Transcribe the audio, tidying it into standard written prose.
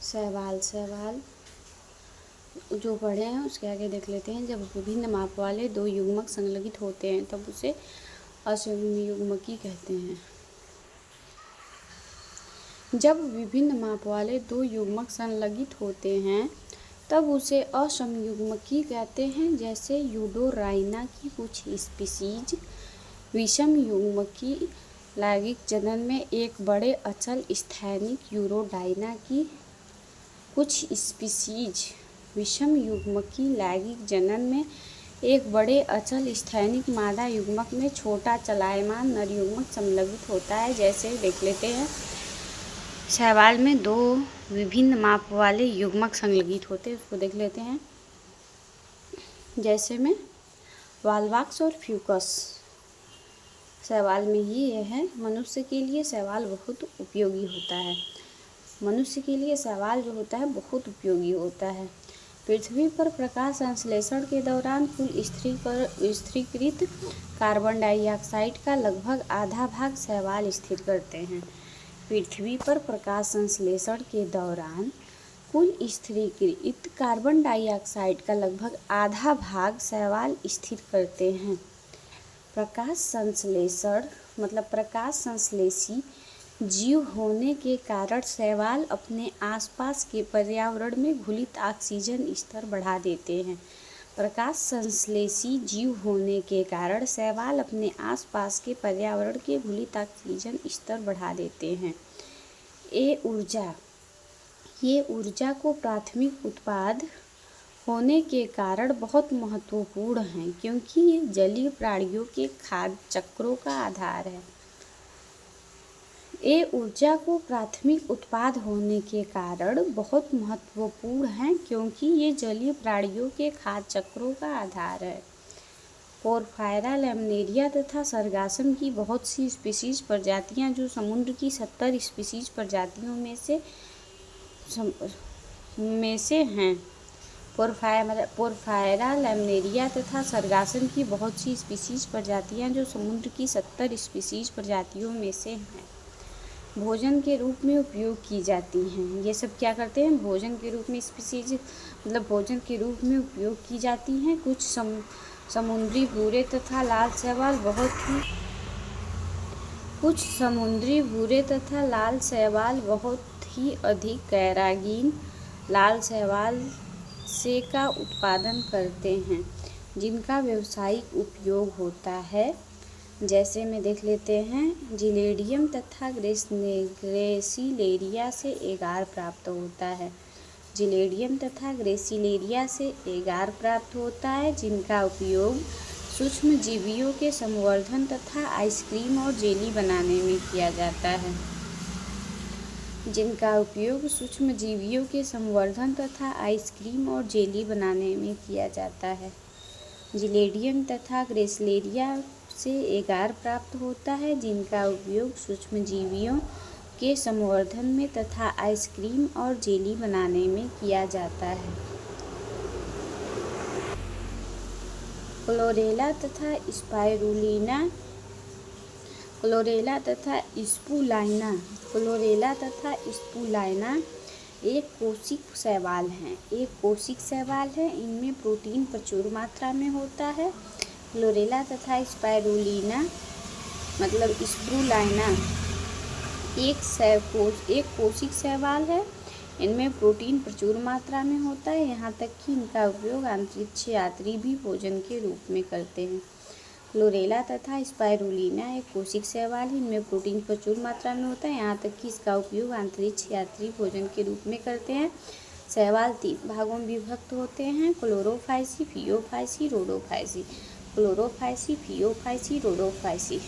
सवाल जो पढ़े हैं उसके आगे देख लेते हैं। जब विभिन्न माप वाले दो युग्मक संलगित होते हैं तब उसे असमयुग्मकी कहते हैं। जब विभिन्न माप वाले दो युग्मक संलगित होते हैं तब उसे असमयुग्मकी कहते हैं। जैसे यूडोराइना की कुछ स्पीशीज विषम युग्मकी लैंगिक जनन में एक बड़े अचल स्थैनिक यूरोडाइना की कुछ स्पीशीज विषम युग्मकी लैंगिक जनन में एक बड़े अचल स्थैनिक मादा युग्मक में छोटा चलायमान नर युग्मक संलगित होता है। जैसे देख लेते हैं, शैवाल में दो विभिन्न माप वाले युग्मक संलगित होते हैं, उसको देख लेते हैं। जैसे में वाल्वाक्स और फ्यूकस शैवाल में ही यह है। मनुष्य के लिए शैवाल बहुत उपयोगी होता है। मनुष्य के लिए शैवाल जो होता है बहुत उपयोगी होता है। पृथ्वी पर प्रकाश संश्लेषण के दौरान कुल स्थिरीकृत कार्बन डाइऑक्साइड का लगभग आधा भाग शैवाल स्थिर करते हैं। पृथ्वी पर प्रकाश संश्लेषण के दौरान कुल स्थिरीकृत कार्बन डाइऑक्साइड का लगभग आधा भाग शैवाल स्थिर करते हैं। प्रकाश संश्लेषण मतलब प्रकाश संश्लेषी जीव होने के कारण शैवाल अपने आसपास के पर्यावरण में घुलित ऑक्सीजन स्तर बढ़ा देते हैं। प्रकाश संश्लेषी जीव होने के कारण शैवाल अपने आसपास के पर्यावरण के घुलित ऑक्सीजन स्तर बढ़ा देते हैं। ये ऊर्जा को प्राथमिक उत्पाद होने के कारण बहुत महत्वपूर्ण हैं, क्योंकि ये जलीय प्राणियों के खाद्य चक्रों का आधार है। ये ऊर्जा को प्राथमिक उत्पाद होने के कारण बहुत महत्वपूर्ण हैं, क्योंकि ये जलीय प्राणियों के खाद्य चक्रों का आधार है। पोरफायरा, लैमिनेरिया तथा सरगासम की बहुत सी स्पीशीज प्रजातियां जो समुद्र की 70 स्पीशीज प्रजातियों में से हैं। पोरफायरा, लैमिनेरिया तथा सरगासम की बहुत सी स्पीशीज प्रजातियां जो समुद्र की 70 स्पीशीज प्रजातियों में से हैं, भोजन के रूप में उपयोग की जाती हैं। ये सब क्या करते हैं? भोजन के रूप में स्पीशीज मतलब भोजन के रूप में उपयोग की जाती हैं। कुछ समुद्री भूरे तथा लाल शैवाल बहुत ही अधिक कैरागीन लाल शैवाल से का उत्पादन करते हैं, जिनका व्यावसायिक उपयोग होता है। जैसे में देख लेते हैं, जिलेडियम तथा ग्रेसिलेरिया से एगार प्राप्त होता है। जिलेडियम तथा ग्रेसिलेरिया से एगार प्राप्त होता है, जिनका उपयोग सूक्ष्म जीवियों के संवर्धन तथा आइसक्रीम और जेली बनाने में किया जाता है। जिलेडियम तथा ग्रेसिलेरिया से एगार प्राप्त होता है, जिनका उपयोग सूक्ष्म जीवियों के संवर्धन में तथा आइसक्रीम और जेली बनाने में किया जाता है। क्लोरेला तथा स्पुलाइना एक कोशिक शैवाल है। इनमें प्रोटीन प्रचुर मात्रा में होता है। क्लोरेला तथा स्पाइरुलिना मतलब स्पुलाइना एक कोशिक शैवाल है। इनमें प्रोटीन प्रचुर मात्रा में होता है, यहाँ तक कि इनका उपयोग अंतरिक्ष यात्री भी भोजन के रूप में करते हैं। क्लोरेला तथा स्पाइरुलिना एक कोशिक शैवाल है। इनमें प्रोटीन प्रचुर मात्रा में होता है, यहाँ तक कि इसका उपयोग अंतरिक्ष यात्री भोजन के रूप में करते हैं। शैवाल 3 भागों में विभक्त होते हैं: क्लोरोफाइसी, फियोफाइसी, रोडोफाइसी।